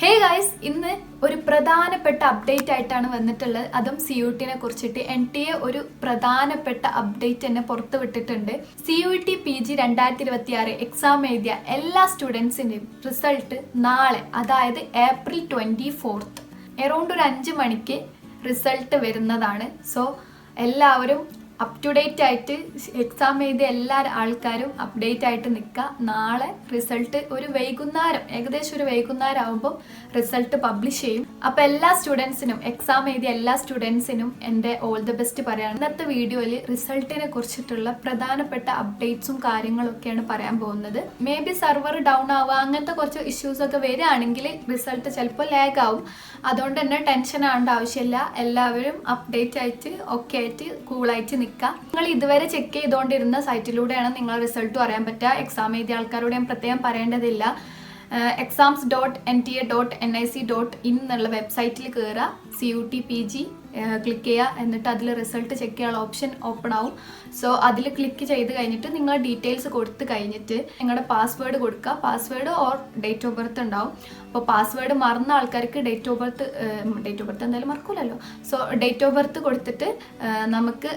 Hey guys, ഇന്ന് ഒരു പ്രധാനപ്പെട്ട അപ്ഡേറ്റ് ആയിട്ടാണ് വന്നിട്ടുള്ളത്. അതും CUT-നെ കുറിച്ചിട്ട് NTA ഒരു പ്രധാനപ്പെട്ട അപ്ഡേറ്റ് തന്നെ പുറത്തു വിട്ടിട്ടുണ്ട്. CUT PG 2026 എക്സാം എഴുതിയ എല്ലാ സ്റ്റുഡൻസിൻ്റെയും റിസൾട്ട് നാളെ, അതായത് April 24 അറൗണ്ട് ഒരു 5 മണിക്ക് റിസൾട്ട് വരുന്നതാണ്. സോ എല്ലാവരും അപ് ടു ഡേറ്റ് ആയിട്ട് എക്സാം എഴുതിയ എല്ലാ ആൾക്കാരും അപ്ഡേറ്റ് ആയിട്ട് നിൽക്കുക. നാളെ റിസൾട്ട് ഒരു വൈകുന്നേരം, ഏകദേശം ഒരു വൈകുന്നേരം ആകുമ്പോൾ റിസൾട്ട് പബ്ലിഷ് ചെയ്യും. അപ്പോൾ എല്ലാ സ്റ്റുഡൻസിനും, എക്സാം എഴുതിയ എല്ലാ സ്റ്റുഡൻസിനും എൻ്റെ ഓൾ ദി ബെസ്റ്റ് പറയാണ്. ഇന്നത്തെ വീഡിയോയിൽ റിസൾട്ടിനെ കുറിച്ചിട്ടുള്ള പ്രധാനപ്പെട്ട അപ്ഡേറ്റ്സും കാര്യങ്ങളൊക്കെയാണ് പറയാൻ പോകുന്നത്. മേ ബി സെർവർ ഡൗൺ ആവുക, അങ്ങനത്തെ കുറച്ച് ഇഷ്യൂസ് ഒക്കെ വരികയാണെങ്കിൽ റിസൾട്ട് ചിലപ്പോൾ ലാഗ് ആവും. അതുകൊണ്ട് തന്നെ ടെൻഷൻ ആവേണ്ട ആവശ്യമില്ല. എല്ലാവരും അപ്ഡേറ്റ് ആയിട്ട് ഒക്കെ ആയിട്ട് കൂളായിട്ട് നിൽക്കുക. നിങ്ങൾ ഇതുവരെ ചെക്ക് ചെയ്തുകൊണ്ടിരുന്ന സൈറ്റിലൂടെയാണ് നിങ്ങൾ റിസൾട്ട് അറിയാൻ പറ്റുക. എക്സാം എഴുതിയ ആൾക്കാരോട് ഞാൻ പ്രത്യേകം പറയേണ്ടതില്ല. exams.nta.nic.in എന്നുള്ള വെബ്സൈറ്റിൽ കയറുക, CUT PG ക്ലിക്ക് ചെയ്യുക, എന്നിട്ട് അതിൽ റിസൾട്ട് ചെക്ക് ചെയ്യാനുള്ള ഓപ്ഷൻ ഓപ്പൺ ആവും. സോ അതിൽ ക്ലിക്ക് ചെയ്ത് കഴിഞ്ഞിട്ട് നിങ്ങൾ ഡീറ്റെയിൽസ് കൊടുത്ത് കഴിഞ്ഞിട്ട് നിങ്ങളുടെ പാസ്വേഡ് കൊടുക്കുക. Password or date of birth ഉണ്ടാവും. അപ്പോൾ പാസ്വേഡ് മറന്ന ആൾക്കാർക്ക് ഡേറ്റ് ഓഫ് ബർത്ത് എന്തായാലും മറക്കൂലല്ലോ. സോ ഡേറ്റ് ഓഫ് ബർത്ത് കൊടുത്തിട്ട് നമുക്ക്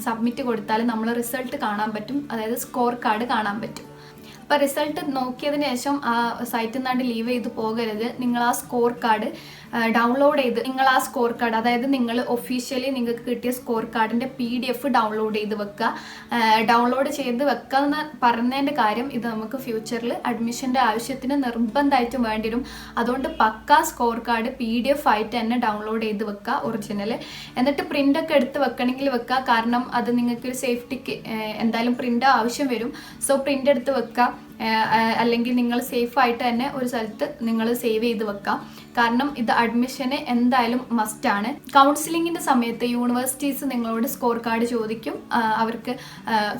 സബ്മിറ്റ് കൊടുത്താൽ നമ്മൾ റിസൾട്ട് കാണാൻ പറ്റും, അതായത് സ്കോർ കാർഡ് കാണാൻ പറ്റും. അപ്പോൾ റിസൾട്ട് നോക്കിയതിന് ശേഷം ആ സൈറ്റിൽ നിന്നാണ്ട് ലീവ് ചെയ്ത് പോകരുത്. നിങ്ങൾ ആ സ്കോർ കാർഡ് ഡൗൺലോഡ് ചെയ്ത്, അതായത് നിങ്ങൾ ഒഫീഷ്യലി നിങ്ങൾക്ക് കിട്ടിയ സ്കോർ കാർഡിൻ്റെ PDF ഡൗൺലോഡ് ചെയ്ത് വെക്കുക. ഡൗൺലോഡ് ചെയ്ത് വെക്കുക എന്ന് പറയുന്നതിൻ്റെ കാര്യം, ഇത് നമുക്ക് ഫ്യൂച്ചറിൽ അഡ്മിഷൻ്റെ ആവശ്യത്തിന് നിർബന്ധമായിട്ടും വേണ്ടി വരും. അതുകൊണ്ട് പക്ക സ്കോർ കാർഡ് PDF ആയിട്ട് തന്നെ ഡൗൺലോഡ് ചെയ്ത് വെക്കുക, ഒറിജിനൽ. എന്നിട്ട് പ്രിൻ്റൊക്കെ എടുത്ത് വെക്കണമെങ്കിൽ വെക്കുക, കാരണം അത് നിങ്ങൾക്ക് സേഫ്റ്റിക്ക് എന്തായാലും പ്രിൻ്റ് ആവശ്യം വരും. സോ പ്രിൻ്റ് എടുത്ത് വെക്കുക. അല്ലെങ്കിൽ നിങ്ങൾ സേഫായിട്ട് തന്നെ ഒരു സ്ഥലത്ത് നിങ്ങൾ സേവ് ചെയ്ത് വെക്കാം. കാരണം ഇത് അഡ്മിഷന് എന്തായാലും മസ്റ്റാണ്. കൗൺസിലിങ്ങിൻ്റെ സമയത്ത് യൂണിവേഴ്സിറ്റീസ് നിങ്ങളോട് സ്കോർ കാർഡ് ചോദിക്കും, അവർക്ക്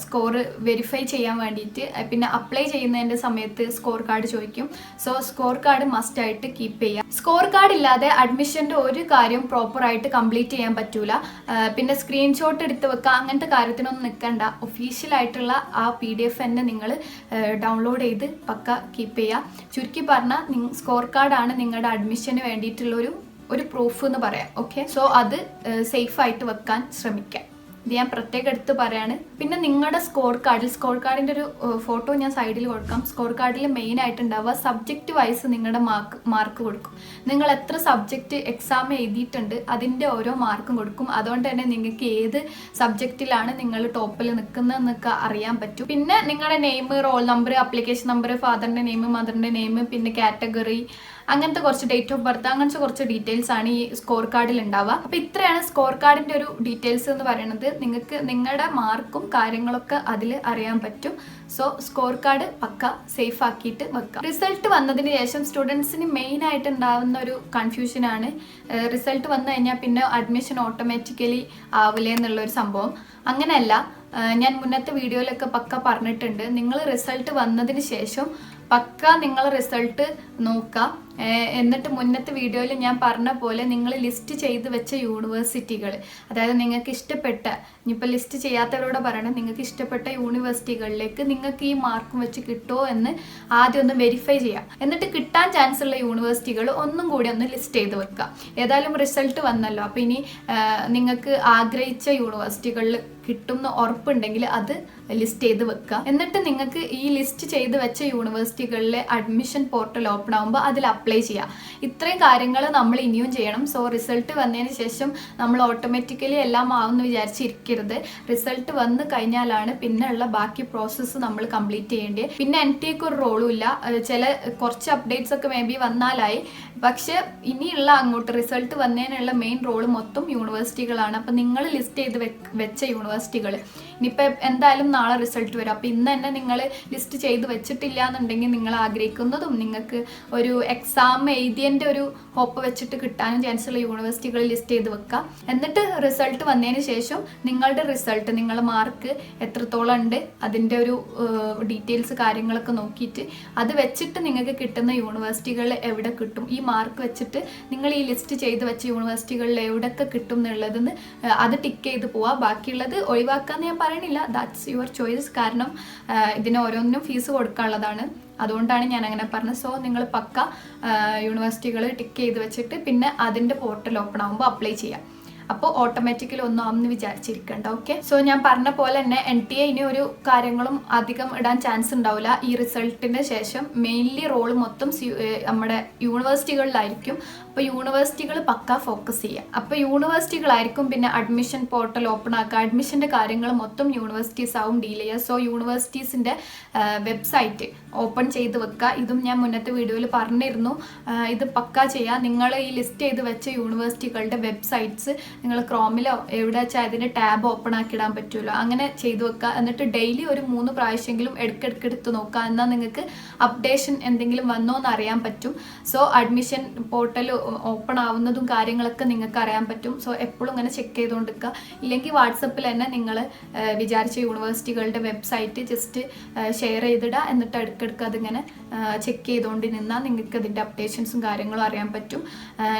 സ്കോർ വെരിഫൈ ചെയ്യാൻ വേണ്ടിയിട്ട്. പിന്നെ അപ്ലൈ ചെയ്യുന്നതിൻ്റെ സമയത്ത് സ്കോർ കാർഡ് ചോദിക്കും. സോ സ്കോർ കാർഡ് മസ്റ്റായിട്ട് കീപ്പ് ചെയ്യുക. സ്കോർ കാർഡ് ഇല്ലാതെ അഡ്മിഷൻ്റെ ഒരു കാര്യം പ്രോപ്പറായിട്ട് കംപ്ലീറ്റ് ചെയ്യാൻ പറ്റൂല. പിന്നെ സ്ക്രീൻഷോട്ട് എടുത്ത് വെക്കുക, അങ്ങനത്തെ കാര്യത്തിനൊന്നും നിൽക്കണ്ട. ഒഫീഷ്യലായിട്ടുള്ള ആ PDF തന്നെ നിങ്ങൾ ഡൗൺലോഡ് ചെയ്ത് പക്ക കീപ്പ് ചെയ്യുക. ചുരുക്കി പറഞ്ഞാൽ സ്കോർ കാർഡാണ് നിങ്ങളുടെ അഡ്മിഷന് വേണ്ടിയിട്ടുള്ള ഒരു പ്രൂഫ് എന്ന് പറയാം. ഓക്കെ, സോ അത് സേഫായിട്ട് വെക്കാൻ ശ്രമിക്കാം. ഇത് ഞാൻ പ്രത്യേകം എടുത്ത് പറയാണ്. പിന്നെ നിങ്ങളുടെ സ്കോർ കാർഡിൻ്റെ ഒരു ഫോട്ടോ ഞാൻ സൈഡിൽ കൊടുക്കാം. സ്കോർ കാർഡിൽ മെയിൻ ആയിട്ടുണ്ടാവുക സബ്ജക്റ്റ് വൈസ് നിങ്ങളുടെ മാർക്ക് കൊടുക്കും. നിങ്ങൾ എത്ര സബ്ജക്റ്റ് എക്സാം എഴുതിയിട്ടുണ്ട് അതിൻ്റെ ഓരോ മാർക്കും കൊടുക്കും. അതുകൊണ്ട് തന്നെ നിങ്ങൾക്ക് ഏത് സബ്ജക്റ്റിലാണ് നിങ്ങൾ ടോപ്പിൽ നിൽക്കുന്നതെന്നൊക്കെ അറിയാൻ പറ്റും. പിന്നെ നിങ്ങളുടെ name, roll number, application number, ഫാദറിൻ്റെ നെയിം, മദറിൻ്റെ നെയിം, പിന്നെ കാറ്റഗറി, അങ്ങനത്തെ കുറച്ച് ഡേറ്റ് ഓഫ് ബർത്ത്, അങ്ങനത്തെ കുറച്ച് ഡീറ്റെയിൽസ് ആണ് ഈ സ്കോർ കാർഡിൽ ഉണ്ടാവുക. അപ്പോൾ ഇത്രയാണ് സ്കോർ കാർഡിൻ്റെ ഒരു ഡീറ്റെയിൽസ് എന്ന് പറയുന്നത്. നിങ്ങൾക്ക് നിങ്ങളുടെ മാർക്കും കാര്യങ്ങളൊക്കെ അതിൽ അറിയാൻ പറ്റും. സോ സ്കോർ കാർഡ് പക്ക സേഫ് ആക്കിയിട്ട് വെക്കാം. റിസൾട്ട് വന്നതിന് ശേഷം സ്റ്റുഡൻസിന് മെയിൻ ആയിട്ട് ഉണ്ടാകുന്ന ഒരു കൺഫ്യൂഷനാണ്, റിസൾട്ട് വന്നു കഴിഞ്ഞാൽ പിന്നെ അഡ്മിഷൻ ഓട്ടോമാറ്റിക്കലി ആവില്ലേ എന്നുള്ളൊരു സംഭവം. അങ്ങനെയല്ല, ഞാൻ മുന്നത്തെ വീഡിയോയിലൊക്കെ പക്ക പറഞ്ഞിട്ടുണ്ട്. നിങ്ങൾ റിസൾട്ട് വന്നതിന് ശേഷം പക്ക നിങ്ങൾ റിസൾട്ട് നോക്കുക. എന്നിട്ട് മുന്നത്തെ വീഡിയോയിൽ ഞാൻ പറഞ്ഞ പോലെ നിങ്ങൾ ലിസ്റ്റ് ചെയ്ത് വെച്ച യൂണിവേഴ്സിറ്റികൾ, അതായത് നിങ്ങൾക്ക് ഇഷ്ടപ്പെട്ട, ഇനിയിപ്പോൾ ലിസ്റ്റ് ചെയ്യാത്തവരോട് പറയണം, നിങ്ങൾക്ക് ഇഷ്ടപ്പെട്ട യൂണിവേഴ്സിറ്റികളിലേക്ക് നിങ്ങൾക്ക് ഈ മാർക്കും വെച്ച് കിട്ടുമോ എന്ന് ആദ്യം ഒന്ന് വെരിഫൈ ചെയ്യാം. എന്നിട്ട് കിട്ടാൻ ചാൻസ് ഉള്ള യൂണിവേഴ്സിറ്റികൾ ഒന്നും കൂടി ഒന്ന് ലിസ്റ്റ് ചെയ്ത് വെക്കുക. ഏതായാലും റിസൾട്ട് വന്നല്ലോ, അപ്പോൾ ഇനി നിങ്ങൾക്ക് ആഗ്രഹിച്ച യൂണിവേഴ്സിറ്റികളിൽ കിട്ടുമെന്ന് ഉറപ്പുണ്ടെങ്കിൽ അത് ലിസ്റ്റ് ചെയ്ത് വെക്കുക. എന്നിട്ട് നിങ്ങൾക്ക് ഈ ലിസ്റ്റ് ചെയ്ത് വെച്ച യൂണിവേഴ്സിറ്റികളിലെ അഡ്മിഷൻ പോർട്ടൽ ഓപ്പൺ ആകുമ്പോൾ അതിൽ അപ്ലൈ ചെയ്യുക. ഇത്രയും കാര്യങ്ങൾ നമ്മൾ ഇനിയും ചെയ്യണം. സോ റിസൾട്ട് വന്നതിന് ശേഷം നമ്മൾ ഓട്ടോമാറ്റിക്കലി എല്ലാം ആവുമെന്ന് വിചാരിച്ചിരിക്കരുത്. റിസൾട്ട് വന്നു കഴിഞ്ഞാലാണ് പിന്നെയുള്ള ബാക്കി പ്രോസസ്സ് നമ്മൾ കംപ്ലീറ്റ് ചെയ്യേണ്ടത്. പിന്നെ NTAക്ക് ഒരു റോളും ഇല്ല. കുറച്ച് അപ്ഡേറ്റ്സ് ഒക്കെ മേ ബി വന്നാലായി, പക്ഷെ ഇനിയുള്ള അങ്ങോട്ട് റിസൾട്ട് വന്നതിനുള്ള മെയിൻ റോള് മൊത്തം യൂണിവേഴ്സിറ്റികളാണ്. അപ്പം നിങ്ങൾ ലിസ്റ്റ് ചെയ്ത് വെച്ച യൂണിവേഴ്സിറ്റികൾ, ഇനിയിപ്പോൾ എന്തായാലും നാളെ റിസൾട്ട് വരും. അപ്പോൾ ഇന്ന് തന്നെ നിങ്ങൾ ലിസ്റ്റ് ചെയ്ത് വെച്ചിട്ടില്ല എന്നുണ്ടെങ്കിൽ നിങ്ങൾ ആഗ്രഹിക്കുന്നതും നിങ്ങൾക്ക് ഒരു എക്സാം എഴുതിയതിൻ്റെ ഒരു ഹോപ്പ് വെച്ചിട്ട് കിട്ടാനും ചാൻസുള്ള യൂണിവേഴ്സിറ്റികൾ ലിസ്റ്റ് ചെയ്ത് വെക്കുക. എന്നിട്ട് റിസൾട്ട് വന്നതിന് ശേഷം നിങ്ങളുടെ റിസൾട്ട്, നിങ്ങളുടെ മാർക്ക് എത്രത്തോളം ഉണ്ട് അതിൻ്റെ ഒരു ഡീറ്റെയിൽസ് കാര്യങ്ങളൊക്കെ നോക്കിയിട്ട് അത് വെച്ചിട്ട് നിങ്ങൾക്ക് കിട്ടുന്ന യൂണിവേഴ്സിറ്റികളിൽ എവിടെ കിട്ടും, ഈ മാർക്ക് വെച്ചിട്ട് നിങ്ങൾ ഈ ലിസ്റ്റ് ചെയ്ത് വെച്ച യൂണിവേഴ്സിറ്റികളിൽ എവിടെയൊക്കെ കിട്ടും എന്നുള്ളതെന്ന് അത് ടിക്ക് ചെയ്ത് പോവുക. ബാക്കിയുള്ളത് ഒഴിവാക്കാമെന്ന് ഞാൻ പറയണില്ല, ദാറ്റ്സ് യുവർ ചോയ്സ്. കാരണം ഇതിന് ഓരോന്നിനും ഫീസ് കൊടുക്കാനുള്ളതാണ്, അതുകൊണ്ടാണ് ഞാൻ അങ്ങനെ പറഞ്ഞത്. സോ നിങ്ങൾ പക്ക യൂണിവേഴ്സിറ്റികൾ ടിക്ക് ചെയ്ത് വെച്ചിട്ട് പിന്നെ അതിൻ്റെ പോർട്ടൽ ഓപ്പൺ ആകുമ്പോൾ അപ്ലൈ ചെയ്യാം. അപ്പോൾ ഓട്ടോമാറ്റിക്കലി ഒന്നും ആവുമെന്ന് വിചാരിച്ചിരിക്കണ്ട. ഓക്കെ, സോ ഞാൻ പറഞ്ഞ പോലെ തന്നെ NTA ഇനി ഒരു കാര്യങ്ങളും അധികം ഇടാൻ ചാൻസ് ഉണ്ടാവില്ല. ഈ റിസൾട്ടിന് ശേഷം മെയിൻലി റോൾ മൊത്തം നമ്മുടെ യൂണിവേഴ്സിറ്റികളിലായിരിക്കും. അപ്പോൾ യൂണിവേഴ്സിറ്റികൾ പക്ക ഫോക്കസ് ചെയ്യുക. അപ്പോൾ യൂണിവേഴ്സിറ്റികളായിരിക്കും പിന്നെ അഡ്മിഷൻ പോർട്ടൽ ഓപ്പൺ ആക്കുക. അഡ്മിഷൻ്റെ കാര്യങ്ങൾ മൊത്തം യൂണിവേഴ്സിറ്റീസ് ആവും ഡീൽ ചെയ്യുക. സോ യൂണിവേഴ്സിറ്റീസിൻ്റെ വെബ്സൈറ്റ് ഓപ്പൺ ചെയ്ത് വെക്കുക. ഇതും ഞാൻ മുന്നത്തെ വീഡിയോയിൽ പറഞ്ഞിരുന്നു. ഇത് പക്ക ചെയ്യുക. നിങ്ങൾ ഈ ലിസ്റ്റ് ചെയ്ത് വെച്ച യൂണിവേഴ്സിറ്റികളുടെ വെബ്സൈറ്റ്സ് നിങ്ങൾ ക്രോമിലോ എവിടെ വെച്ചാൽ അതിൻ്റെ ടാബ് ഓപ്പൺ ആക്കി ഇടാൻ പറ്റുമല്ലോ, അങ്ങനെ ചെയ്തു വെക്കുക. എന്നിട്ട് ഡെയിലി ഒരു 3 പ്രാവശ്യമെങ്കിലും ഇടയ്ക്കിടയ്ക്ക് എടുത്ത് നോക്കുക. എന്നാൽ നിങ്ങൾക്ക് അപ്ഡേഷൻ എന്തെങ്കിലും വന്നോ എന്ന് അറിയാൻ പറ്റും. സോ അഡ്മിഷൻ പോർട്ടൽ ഓപ്പൺ ആവുന്നതും കാര്യങ്ങളൊക്കെ നിങ്ങൾക്ക് അറിയാൻ പറ്റും. സോ എപ്പോഴും ഇങ്ങനെ ചെക്ക് ചെയ്തുകൊണ്ടിരിക്കുക. ഇല്ലെങ്കിൽ വാട്സപ്പിൽ തന്നെ നിങ്ങൾ വിചാരിച്ച യൂണിവേഴ്സിറ്റികളുടെ വെബ്സൈറ്റ് ജസ്റ്റ് ഷെയർ ചെയ്തിടുക. എന്നിട്ട് ഇടയ്ക്കിടയ്ക്ക് അതിങ്ങനെ ചെക്ക് ചെയ്തുകൊണ്ട് നിന്നാൽ നിങ്ങൾക്ക് അതിൻ്റെ അപ്ഡേഷൻസും കാര്യങ്ങളും അറിയാൻ പറ്റും.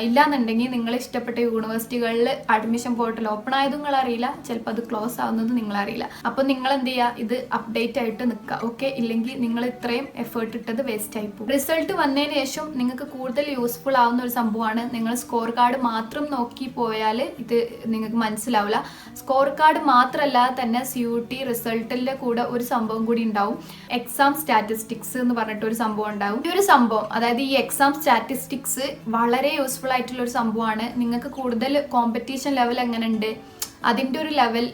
ഇല്ലാന്നുണ്ടെങ്കിൽ നിങ്ങൾ ഇഷ്ടപ്പെട്ട യൂണിവേഴ്സിറ്റികളിൽ അഡ്മിഷൻ പോർട്ടൽ ഓപ്പൺ ആയതും നിങ്ങൾ അറിയില്ല, ചിലപ്പോൾ അത് ക്ലോസ് ആവുന്നതും നിങ്ങൾ അറിയില്ല. അപ്പോൾ നിങ്ങൾ എന്ത് ചെയ്യുക, ഇത് അപ്ഡേറ്റ് ആയിട്ട് നിൽക്കുക. ഓക്കെ, ഇല്ലെങ്കിൽ നിങ്ങൾ ഇത്രയും എഫേർട്ട് ഇട്ടത് വേസ്റ്റ് ആയി പോകും. റിസൾട്ട് വന്നതിന് ശേഷം നിങ്ങൾക്ക് കൂടുതൽ യൂസ്ഫുൾ ആവുന്ന ഒരു സംഭവമാണ്, നിങ്ങൾ സ്കോർ കാർഡ് മാത്രം നോക്കി പോയാൽ ഇത് നിങ്ങൾക്ക് മനസ്സിലാവില്ല. സ്കോർ കാർഡ് മാത്രമല്ലാതെ തന്നെ CUT റിസൾട്ടിൻ്റെ കൂടെ ഒരു സംഭവം കൂടി ഉണ്ടാവും, എക്സാം സ്റ്റാറ്റിസ്റ്റിക്സ് എന്ന് പറഞ്ഞിട്ട് ഒരു സംഭവം ഉണ്ടാവും. ഈ ഒരു സംഭവം, അതായത് ഈ എക്സാം സ്റ്റാറ്റിസ്റ്റിക്സ് വളരെ യൂസ്ഫുൾ ആയിട്ടുള്ള ഒരു സംഭവമാണ്. നിങ്ങൾക്ക് കൂടുതൽ കോമ്പറ്റീഷൻ ലെവൽ എങ്ങനെ ഉണ്ട്, അതിൻ്റെ ഒരു ലെവൽ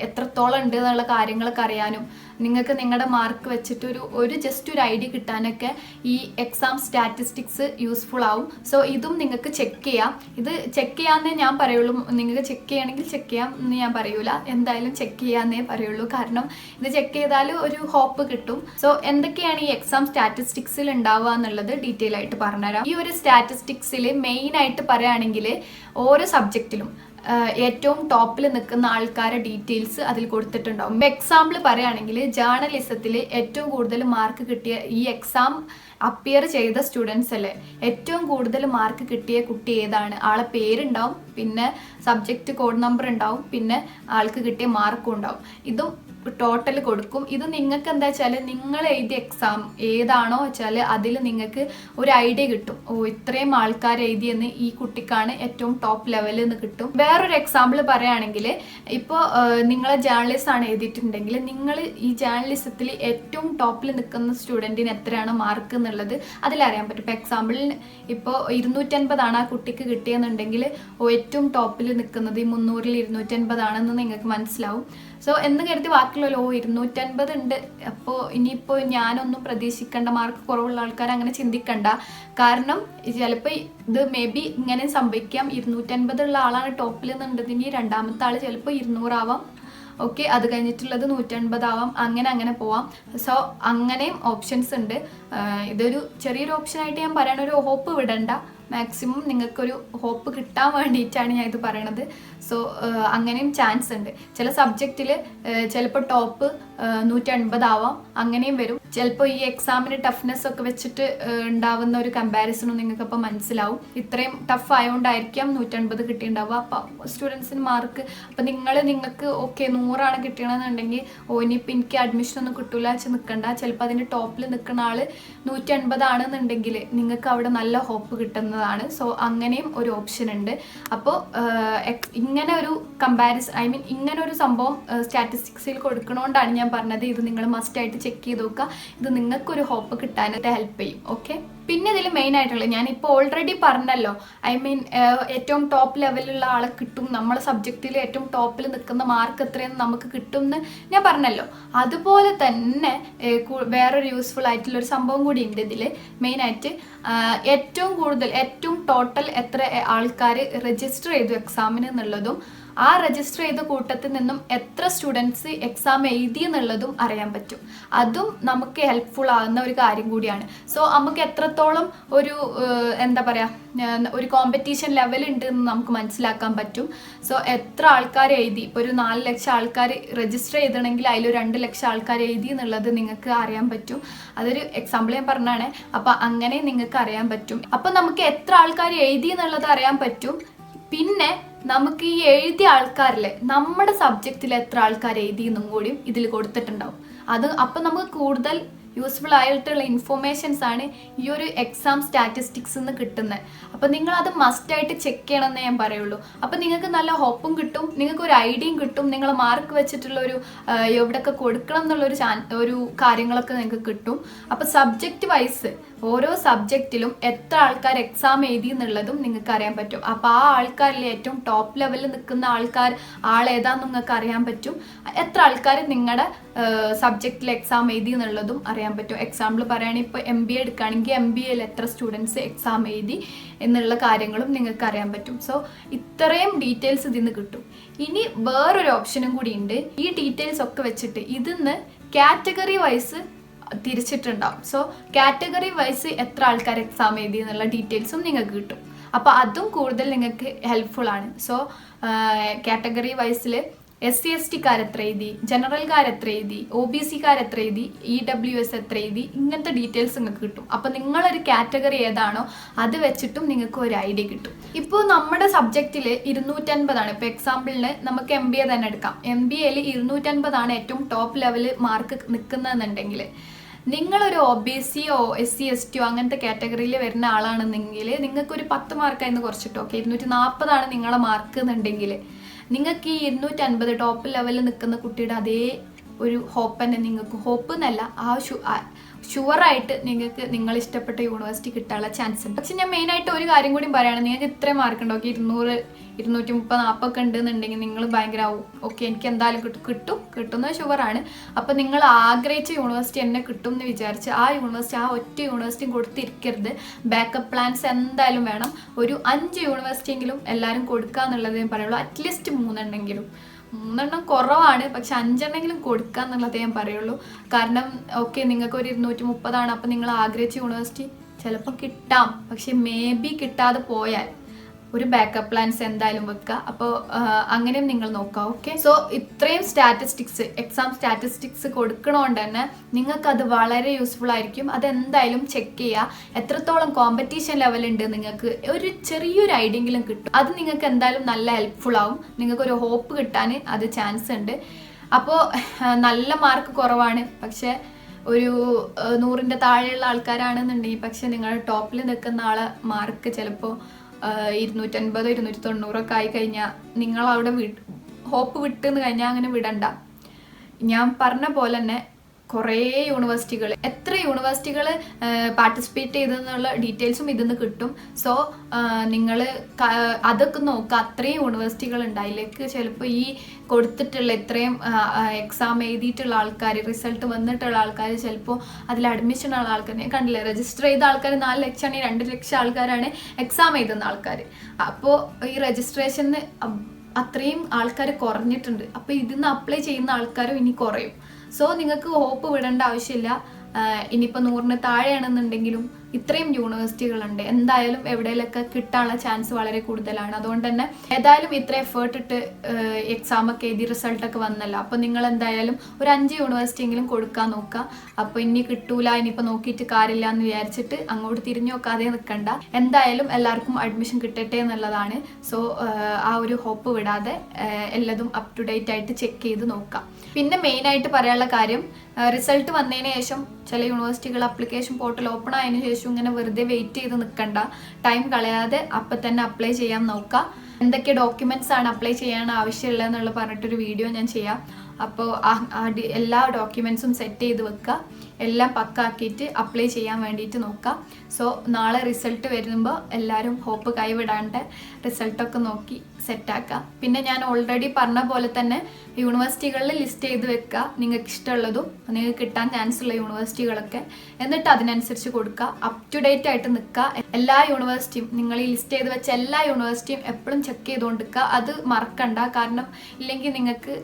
എത്രത്തോളം ഉണ്ട് എന്നുള്ള കാര്യങ്ങളൊക്കെ അറിയാനും നിങ്ങൾക്ക് നിങ്ങളുടെ മാർക്ക് വെച്ചിട്ട് ഒരു ജസ്റ്റ് ഒരു ഐഡിയ കിട്ടാനൊക്കെ ഈ എക്സാം സ്റ്റാറ്റിസ്റ്റിക്സ് യൂസ്ഫുൾ ആവും. സോ ഇതും നിങ്ങൾക്ക് ചെക്ക് ചെയ്യാം. ഇത് ചെക്ക് ചെയ്യാമെന്നേ ഞാൻ പറയുള്ളൂ. നിങ്ങൾക്ക് ചെക്ക് ചെയ്യണമെങ്കിൽ ചെക്ക് ചെയ്യാം എന്ന് ഞാൻ പറയൂല, എന്തായാലും ചെക്ക് ചെയ്യാമെന്നേ പറയുള്ളൂ. കാരണം ഇത് ചെക്ക് ചെയ്താൽ ഒരു ഹോപ്പ് കിട്ടും. സോ എന്തൊക്കെയാണ് ഈ എക്സാം സ്റ്റാറ്റിസ്റ്റിക്സിൽ ഉണ്ടാവുക എന്നുള്ളത് ഡീറ്റെയിൽ ആയിട്ട് പറഞ്ഞുതരാം. ഈ ഒരു സ്റ്റാറ്റിസ്റ്റിക്സിൽ മെയിനായിട്ട് പറയുകയാണെങ്കിൽ ഓരോ സബ്ജക്റ്റിലും ഏറ്റവും ടോപ്പിൽ നിൽക്കുന്ന ആൾക്കാരുടെ ഡീറ്റെയിൽസ് അതിൽ കൊടുത്തിട്ടുണ്ടാവും. എക്സാമ്പിൾ പറയുകയാണെങ്കിൽ ജേർണലിസത്തിൽ ഏറ്റവും കൂടുതൽ മാർക്ക് കിട്ടിയ ഈ എക്സാം അപ്പിയർ ചെയ്ത സ്റ്റുഡൻസ് അല്ലേ, ഏറ്റവും കൂടുതൽ മാർക്ക് കിട്ടിയ കുട്ടി ഏതാണ്, ആളെ പേരുണ്ടാവും, പിന്നെ സബ്ജക്റ്റ് കോഡ് നമ്പർ ഉണ്ടാവും, പിന്നെ ആൾക്ക് കിട്ടിയ മാർക്കും ഉണ്ടാവും. ഇതും ടോട്ടൽ കൊടുക്കും. ഇത് നിങ്ങൾക്ക് എന്താ വെച്ചാൽ നിങ്ങൾ എഴുതിയ എക്സാം ഏതാണോ വെച്ചാൽ അതിൽ നിങ്ങൾക്ക് ഒരു ഐഡിയ കിട്ടും. ഓ, ഇത്രയും ആൾക്കാർ എഴുതിയെന്ന് ഈ കുട്ടിക്കാണ് ഏറ്റവും ടോപ്പ് ലെവലിൽ നിന്ന് കിട്ടും. വേറൊരു എക്സാമ്പിൾ പറയുകയാണെങ്കിൽ ഇപ്പോൾ നിങ്ങളെ ജേർണലിസ്റ്റ് ആണ് എഴുതിയിട്ടുണ്ടെങ്കിൽ നിങ്ങൾ ഈ ജേർണലിസത്തിൽ ഏറ്റവും ടോപ്പിൽ നിൽക്കുന്ന സ്റ്റുഡൻറ്റിന് എത്രയാണ് മാർക്ക് എന്നുള്ളത് അതിലറിയാൻ പറ്റും. ഇപ്പോൾ എക്സാമ്പിളിന് ഇപ്പോൾ 250 ആ കുട്ടിക്ക് കിട്ടിയെന്നുണ്ടെങ്കിൽ ഏറ്റവും ടോപ്പിൽ നിൽക്കുന്നത് ഈ 300-ൽ 250 ആണെന്ന് നിങ്ങൾക്ക് മനസ്സിലാവും. സോ എന്ന് കരുതി ബാക്കിയുള്ളല്ലോ 250 ഉണ്ട്, അപ്പോൾ ഇനിയിപ്പോൾ ഞാനൊന്നും പ്രതീക്ഷിക്കേണ്ട, മാർക്ക് കുറവുള്ള ആൾക്കാർ അങ്ങനെ ചിന്തിക്കണ്ട. കാരണം ചിലപ്പോൾ ഇത് മേ ബി ഇങ്ങനെ സംഭവിക്കാം. 250 ഉള്ള ആളാണ് ടോപ്പിൽ നിന്നുണ്ടെങ്കിൽ രണ്ടാമത്തെ ആൾ ചിലപ്പോൾ 200 ആവാം. ഓക്കെ, അത് കഴിഞ്ഞിട്ടുള്ളത് 150 ആവാം. അങ്ങനെ പോവാം. സോ അങ്ങനെയും ഓപ്ഷൻസ് ഉണ്ട്. ഇതൊരു ചെറിയൊരു ഓപ്ഷനായിട്ട് ഞാൻ പറയണ, ഒരു ഹോപ്പ് വിടണ്ട. മാക്സിമം നിങ്ങൾക്കൊരു ഹോപ്പ് കിട്ടാൻ വേണ്ടിയിട്ടാണ് ഞാൻ ഇത് പറയണത്. സോ അങ്ങനെയും ചാൻസ് ഉണ്ട്. ചില സബ്ജക്റ്റിൽ ചിലപ്പോൾ ടോപ്പ് 150 ആവാം, അങ്ങനെയും വരും. ചിലപ്പോൾ ഈ എക്സാമിന് ടഫ്നെസ് ഒക്കെ വെച്ചിട്ട് ഉണ്ടാവുന്ന ഒരു കമ്പാരിസണും നിങ്ങൾക്കപ്പോൾ മനസ്സിലാവും. ഇത്രയും ടഫ് ആയതുകൊണ്ടായിരിക്കാം 150 കിട്ടിയിട്ടുണ്ടാവുക. അപ്പോൾ സ്റ്റുഡൻസിന് മാർക്ക്, അപ്പോൾ നിങ്ങൾക്ക് ഓക്കെ 100 കിട്ടണമെന്നുണ്ടെങ്കിൽ ഇനിയിപ്പോൾ എനിക്ക് അഡ്മിഷനൊന്നും കിട്ടില്ല വെച്ച് നിൽക്കണ്ട. ചിലപ്പോൾ അതിൻ്റെ ടോപ്പിൽ നിൽക്കുന്ന ആൾ 150 ആണെന്നുണ്ടെങ്കിൽ നിങ്ങൾക്ക് അവിടെ നല്ല ഹോപ്പ് കിട്ടുന്നതാണ്. സോ അങ്ങനെയും ഒരു ഓപ്ഷൻ ഉണ്ട്. അപ്പോൾ ഇങ്ങനെ ഒരു കമ്പാരിസൺ, ഇങ്ങനെ ഒരു സംഭവം സ്റ്റാറ്റിസ്റ്റിക്സിൽ കൊടുക്കണോണ്ടാണ് ഞാൻ പറഞ്ഞത് ഇത് നിങ്ങൾ മസ്റ്റായിട്ട് ചെക്ക് ചെയ്ത് നോക്കുക. ഇത് നിങ്ങൾക്കൊരു ഹോപ്പ് കിട്ടാനായിട്ട് ഹെൽപ്പ് ചെയ്യും. ഓക്കെ, പിന്നെ ഇതിൽ മെയിൻ ആയിട്ടുള്ളത് ഞാനിപ്പോൾ ഓൾറെഡി പറഞ്ഞല്ലോ, ഏറ്റവും ടോപ്പ് ലെവലിലുള്ള ആളെ കിട്ടും, നമ്മളെ സബ്ജക്റ്റിൽ ഏറ്റവും ടോപ്പിൽ നിൽക്കുന്ന മാർക്ക് എത്രയെന്ന് നമുക്ക് കിട്ടും എന്ന് ഞാൻ പറഞ്ഞല്ലോ. അതുപോലെ തന്നെ വേറൊരു യൂസ്ഫുൾ ആയിട്ടുള്ള ഒരു സംഭവം കൂടി ഉണ്ട് ഇതിൽ. മെയിനായിട്ട് ഏറ്റവും ടോട്ടൽ എത്ര ആൾക്കാർ രജിസ്റ്റർ ചെയ്തു എക്സാമിന് എന്നുള്ളതും ആ രജിസ്റ്റർ ചെയ്ത കൂട്ടത്തിൽ നിന്നും എത്ര സ്റ്റുഡൻസ് എക്സാം എഴുതി എന്നുള്ളതും അറിയാൻ പറ്റും. അതും നമുക്ക് ഹെൽപ്ഫുൾ ആകുന്ന ഒരു കാര്യം കൂടിയാണ്. സോ നമുക്ക് എത്രത്തോളം ഒരു ഒരു കോമ്പറ്റീഷൻ ലെവൽ ഉണ്ട് എന്ന് നമുക്ക് മനസ്സിലാക്കാൻ പറ്റും. സോ എത്ര ആൾക്കാർ എഴുതി, ഇപ്പോൾ ഒരു 4 ലക്ഷം ആൾക്കാർ രജിസ്റ്റർ ചെയ്തിട്ടുണ്ടെങ്കിൽ അതിൽ 2 ലക്ഷം ആൾക്കാർ എഴുതി എന്നുള്ളത് നിങ്ങൾക്ക് അറിയാൻ പറ്റും. അതൊരു എക്സാമ്പിൾ ഞാൻ പറഞ്ഞാണ്. അപ്പോൾ അങ്ങനെ നിങ്ങൾക്ക് അറിയാൻ പറ്റും. അപ്പോൾ നമുക്ക് എത്ര ആൾക്കാർ എഴുതി എന്നുള്ളത് അറിയാൻ പറ്റും. പിന്നെ നമുക്ക് ഈ എഴുതിയ ആൾക്കാരിലെ നമ്മുടെ സബ്ജക്റ്റിൽ എത്ര ആൾക്കാർ എഴുതിയെന്നും കൂടിയും ഇതിൽ കൊടുത്തിട്ടുണ്ടാവും. അപ്പം നമുക്ക് കൂടുതൽ യൂസ്ഫുൾ ആയിട്ടുള്ള ഇൻഫോർമേഷൻസ് ആണ് ഈ ഒരു എക്സാം സ്റ്റാറ്റിസ്റ്റിക്സ് നിന്ന് കിട്ടുന്നത്. അപ്പം നിങ്ങളത് മസ്റ്റായിട്ട് ചെക്ക് ചെയ്യണമെന്നേ ഞാൻ പറയുള്ളൂ. അപ്പം നിങ്ങൾക്ക് നല്ല ഹോപ്പും കിട്ടും, നിങ്ങൾക്ക് ഒരു ഐഡിയയും കിട്ടും, നിങ്ങൾ മാർക്ക് വെച്ചിട്ടുള്ള ഒരു എവിടെയൊക്കെ കൊടുക്കണം എന്നുള്ളൊരു ഒരു കാര്യങ്ങളൊക്കെ നിങ്ങൾക്ക് കിട്ടും. അപ്പം സബ്ജക്റ്റ് വൈസ് ഓരോ സബ്ജക്റ്റിലും എത്ര ആൾക്കാർ എക്സാം എഴുതി എന്നുള്ളതും നിങ്ങൾക്ക് അറിയാൻ പറ്റും. അപ്പോൾ ആ ആൾക്കാരിൽ ഏറ്റവും ടോപ്പ് ലെവലിൽ നിൽക്കുന്ന ആളേതാന്ന് നിങ്ങൾക്ക് അറിയാൻ പറ്റും. എത്ര ആൾക്കാർ നിങ്ങളുടെ സബ്ജക്റ്റിൽ എക്സാം എഴുതി എന്നുള്ളതും അറിയാൻ പറ്റും. എക്സാമ്പിൾ പറയുകയാണെങ്കിൽ ഇപ്പോൾ MBA എടുക്കുകയാണെങ്കിൽ MBAയിൽ എത്ര സ്റ്റുഡൻസ് എക്സാം എഴുതി എന്നുള്ള കാര്യങ്ങളും നിങ്ങൾക്ക് അറിയാൻ പറ്റും. സോ ഇത്രയും ഡീറ്റെയിൽസ് ഇതിന്ന് കിട്ടും. ഇനി വേറൊരു ഓപ്ഷനും കൂടി ഉണ്ട്. ഈ ഡീറ്റെയിൽസ് ഒക്കെ വെച്ചിട്ട് ഇതിന്ന് കാറ്റഗറി വൈസ് തിരിച്ചിട്ടുണ്ടാവും. സോ കാറ്റഗറി വൈസ് എത്ര ആൾക്കാർ എക്സാം എഴുതി എന്നുള്ള ഡീറ്റെയിൽസും നിങ്ങൾക്ക് കിട്ടും. അപ്പോൾ അതും കൂടുതൽ നിങ്ങൾക്ക് ഹെൽപ്ഫുൾ ആണ്. സോ കാറ്റഗറി വൈസിൽ SC/ST എത്ര എഴുതി, ജനറൽക്കാർ എത്ര എഴുതി, OBC എത്ര എഴുതി, EWS എത്ര എഴുതി, ഇങ്ങനത്തെ ഡീറ്റെയിൽസ് നിങ്ങൾക്ക് കിട്ടും. അപ്പം നിങ്ങളൊരു കാറ്റഗറി ഏതാണോ അത് വെച്ചിട്ടും നിങ്ങൾക്ക് ഒരു ഐഡിയ കിട്ടും. ഇപ്പോൾ നമ്മുടെ സബ്ജക്റ്റിൽ 250 ഇപ്പോൾ എക്സാമ്പിളിന് നമുക്ക് MBA തന്നെ എടുക്കാം. MBAയിൽ 250 ഏറ്റവും ടോപ്പ് ലെവല് മാർക്ക് നിൽക്കുന്നതെന്നുണ്ടെങ്കിൽ നിങ്ങളൊരു OBCയോ SC/ST അങ്ങനത്തെ കാറ്റഗറിയിൽ വരുന്ന ആളാണെന്നെങ്കിൽ നിങ്ങൾക്കൊരു 10 മാർക്കായിരുന്നു കുറച്ചിട്ടോ. 240 നിങ്ങളെ മാർക്ക് എന്നുണ്ടെങ്കിൽ നിങ്ങൾക്ക് ഈ 250 ടോപ്പ് ലെവലിൽ നിൽക്കുന്ന കുട്ടിയുടെ അതേ ഒരു ഹോപ്പ് തന്നെ നിങ്ങൾക്ക്, ഹോപ്പ് എന്നല്ല, ഷുവറായിട്ട് നിങ്ങൾക്ക് നിങ്ങൾ ഇഷ്ടപ്പെട്ട യൂണിവേഴ്സിറ്റി കിട്ടാനുള്ള ചാൻസ് ഉണ്ട്. പക്ഷെ ഞാൻ മെയിനായിട്ട് ഒരു കാര്യം കൂടി പറയുകയാണ്, നിങ്ങൾക്ക് ഇത്രയും മാർക്ക് ഉണ്ടോ, 200, 230, 40 ഉണ്ടെന്നുണ്ടെങ്കിൽ നിങ്ങൾ ഭയങ്കര ഓക്കെ എനിക്ക് എന്തായാലും കിട്ടുന്നത് ഷുവറാണ്. അപ്പോൾ നിങ്ങൾ ആഗ്രഹിച്ച യൂണിവേഴ്സിറ്റി എന്നെ കിട്ടും എന്ന് വിചാരിച്ച് ആ ഒറ്റ യൂണിവേഴ്സിറ്റിയും കൊടുത്തിരിക്കരുത്. ബാക്കപ്പ് പ്ലാൻസ് എന്തായാലും വേണം. ഒരു 5 യൂണിവേഴ്സിറ്റിയെങ്കിലും എല്ലാവരും കൊടുക്കുക എന്നുള്ളത് ഞാൻ പറയുള്ളൂ. അറ്റ്ലീസ്റ്റ് 3 കുറവാണ്, പക്ഷെ 5 കൊടുക്കുക എന്നുള്ളതേ ഞാൻ പറയുള്ളൂ. കാരണം ഓക്കെ നിങ്ങൾക്ക് ഒരു 230 അപ്പം നിങ്ങൾ ആഗ്രഹിച്ച യൂണിവേഴ്സിറ്റി ചിലപ്പോൾ കിട്ടാം, പക്ഷെ മേ ബി കിട്ടാതെ പോയാൽ ഒരു ബാക്കപ്പ് പ്ലാൻസ് എന്തായാലും വെക്കുക. അപ്പോൾ അങ്ങനെയും നിങ്ങൾ നോക്കുക. ഓക്കെ, സോ ഇത്രയും എക്സാം സ്റ്റാറ്റിസ്റ്റിക്സ് കൊടുക്കണോണ്ട് തന്നെ നിങ്ങൾക്കത് വളരെ യൂസ്ഫുൾ ആയിരിക്കും. അതെന്തായാലും ചെക്ക് ചെയ്യുക. എത്രത്തോളം കോമ്പറ്റീഷൻ ലെവൽ ഉണ്ട് നിങ്ങൾക്ക് ഒരു ചെറിയൊരു ഐഡിയെങ്കിലും കിട്ടും. അത് നിങ്ങൾക്ക് എന്തായാലും നല്ല ഹെൽപ്ഫുൾ ആവും. നിങ്ങൾക്കൊരു ഹോപ്പ് കിട്ടാൻ അത് ചാൻസ് ഉണ്ട്. അപ്പോൾ നല്ല മാർക്ക് കുറവാണ്, പക്ഷെ ഒരു 100ന്റെ താഴെയുള്ള ആൾക്കാരാണെന്നുണ്ടെങ്കിൽ പക്ഷെ നിങ്ങളുടെ ടോപ്പിൽ നിൽക്കുന്ന ആളെ മാർക്ക് ചിലപ്പോൾ 250, 290 ആയി കഴിഞ്ഞാൽ നിങ്ങളവിടെ ഹോപ്പ് വിട്ടെന്ന് കഴിഞ്ഞാൽ അങ്ങനെ വിടണ്ട. ഞാൻ പറഞ്ഞ പോലെ തന്നെ കുറേ യൂണിവേഴ്സിറ്റികൾ, എത്ര യൂണിവേഴ്സിറ്റികൾ പാർട്ടിസിപ്പേറ്റ് ചെയ്തെന്നുള്ള ഡീറ്റെയിൽസും ഇതിന്ന് കിട്ടും. സോ നിങ്ങൾ അതൊക്കെ നോക്കുക. അത്രയും യൂണിവേഴ്സിറ്റികൾ ഉണ്ട്. അതിലേക്ക് ചിലപ്പോൾ ഈ കൊടുത്തിട്ടുള്ള ഇത്രയും എക്സാം എഴുതിയിട്ടുള്ള ആൾക്കാർ, റിസൾട്ട് വന്നിട്ടുള്ള ആൾക്കാർ, ചിലപ്പോൾ അതിൽ അഡ്മിഷൻ ഉള്ള ആൾക്കാർ, ഞാൻ കണ്ടില്ലേ, രജിസ്റ്റർ ചെയ്ത ആൾക്കാർ 4 ലക്ഷമാണെങ്കിൽ 2 ലക്ഷം ആൾക്കാരാണ് എക്സാം എഴുതുന്ന ആൾക്കാർ. അപ്പോൾ ഈ രജിസ്ട്രേഷന് അത്രയും ആൾക്കാർ കുറഞ്ഞിട്ടുണ്ട്. അപ്പോൾ ഇതിന്ന് അപ്ലൈ ചെയ്യുന്ന ആൾക്കാരും ഇനി കുറയും. സോ നിങ്ങൾക്ക് ഹോപ്പ് വിടേണ്ട ആവശ്യമില്ല. ഇനിയിപ്പോൾ 100ന് താഴെയാണെന്നുണ്ടെങ്കിലും ഇത്രയും യൂണിവേഴ്സിറ്റികളുണ്ട്. എന്തായാലും എവിടെയെങ്കിലൊക്കെ കിട്ടാനുള്ള ചാൻസ് വളരെ കൂടുതലാണ്. അതുകൊണ്ട് തന്നെ ഏതായാലും ഇത്ര എഫേർട്ട് ഇട്ട് എക്സാമൊക്കെ എഴുതി റിസൾട്ടൊക്കെ വന്നല്ലോ. അപ്പോൾ നിങ്ങൾ എന്തായാലും ഒരു 5 യൂണിവേഴ്സിറ്റി എങ്കിലും കൊടുക്കാൻ നോക്കുക. അപ്പോൾ ഇനി കിട്ടൂല, ഇനിയിപ്പോൾ നോക്കിയിട്ട് കാര്യമില്ല എന്ന് വിചാരിച്ചിട്ട് അങ്ങോട്ട് തിരിഞ്ഞു നോക്കാതെ നിൽക്കണ്ട. എന്തായാലും എല്ലാവർക്കും അഡ്മിഷൻ കിട്ടട്ടെ എന്നുള്ളതാണ്. സോ ആ ഒരു ഹോപ്പ് വിടാതെ എല്ലാതും അപ് ടു ഡേറ്റ് ആയിട്ട് ചെക്ക് ചെയ്ത് നോക്കാം. പിന്നെ മെയിനായിട്ട് പറയാനുള്ള കാര്യം, റിസൾട്ട് വന്നതിന് ശേഷം ചില യൂണിവേഴ്സിറ്റികൾ അപ്ലിക്കേഷൻ പോർട്ടൽ ഓപ്പൺ ആയതിനു ശേഷം ഇങ്ങനെ വെറുതെ വെയിറ്റ് ചെയ്ത് നിൽക്കണ്ട. ടൈം കളയാതെ അപ്പം തന്നെ അപ്ലൈ ചെയ്യാൻ നോക്കുക. എന്തൊക്കെ ഡോക്യുമെൻറ്റ്സ് ആണ് അപ്ലൈ ചെയ്യാൻ ആവശ്യമുള്ളതെന്നുള്ള പറഞ്ഞിട്ടൊരു വീഡിയോ ഞാൻ ചെയ്യാം. അപ്പോൾ എല്ലാ ഡോക്യുമെൻറ്റ്സും സെറ്റ് ചെയ്ത് വെക്കുക. എല്ലാം പക്കാക്കിയിട്ട് അപ്ലൈ ചെയ്യാൻ വേണ്ടിയിട്ട് നോക്കുക. സോ നാളെ റിസൾട്ട് വരുമ്പോൾ എല്ലാവരും ഹോപ്പ് കൈവിടാണ്ട് റിസൾട്ടൊക്കെ നോക്കി സെറ്റാക്കുക. പിന്നെ ഞാൻ ഓൾറെഡി പറഞ്ഞ പോലെ തന്നെ യൂണിവേഴ്സിറ്റികളിൽ ലിസ്റ്റ് ചെയ്ത് വെക്കുക, നിങ്ങൾക്ക് ഇഷ്ടമുള്ളതും നിങ്ങൾക്ക് കിട്ടാൻ ചാൻസ് ഉള്ള യൂണിവേഴ്സിറ്റികളൊക്കെ. എന്നിട്ട് അതിനനുസരിച്ച് കൊടുക്കുക. അപ് ടു ഡേറ്റ് ആയിട്ട് നിൽക്കുക. എല്ലാ യൂണിവേഴ്സിറ്റിയും, നിങ്ങൾ ഈ ലിസ്റ്റ് ചെയ്ത് വെച്ച എല്ലാ യൂണിവേഴ്സിറ്റിയും എപ്പോഴും ചെക്ക് ചെയ്തുകൊണ്ടിരിക്കുക. അത് മറക്കണ്ട. കാരണം ഇല്ലെങ്കിൽ നിങ്ങൾക്ക്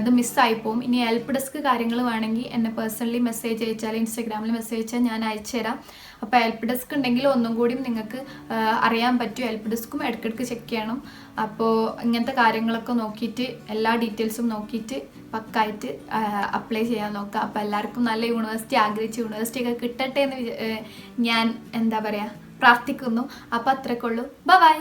ഇത് മിസ്സായി പോകും. ഇനി ഹെൽപ്പ് ഡെസ്ക് കാര്യങ്ങൾ വേണമെങ്കിൽ എന്നെ പേഴ്സണലി മെസ്സേജ് അയച്ചാൽ, ഇൻസ്റ്റാഗ്രാമിൽ മെസ്സേജ് അയച്ചാൽ ഞാൻ അയച്ചു തരാം. അപ്പോൾ ഹെൽപ്പ് ഡെസ്ക് ഉണ്ടെങ്കിൽ ഒന്നും കൂടിയും നിങ്ങൾക്ക് അറിയാൻ പറ്റും. ഹെൽപ്പ് ഡെസ്കും ഇടയ്ക്കിടയ്ക്ക് ചെക്ക് ചെയ്യണം. അപ്പോൾ ഇങ്ങനത്തെ കാര്യങ്ങളൊക്കെ നോക്കിയിട്ട് എല്ലാ ഡീറ്റെയിൽസും നോക്കിയിട്ട് പക്കായിട്ട് അപ്ലൈ ചെയ്യാൻ നോക്കുക. അപ്പോൾ എല്ലാവർക്കും നല്ല യൂണിവേഴ്സിറ്റി, ആഗ്രഹിച്ച യൂണിവേഴ്സിറ്റിയൊക്കെ കിട്ടട്ടെ എന്ന് ഞാൻ പ്രാർത്ഥിക്കുന്നു. അപ്പോൾ അത്രയ്ക്കുള്ളൂ. ബൈ.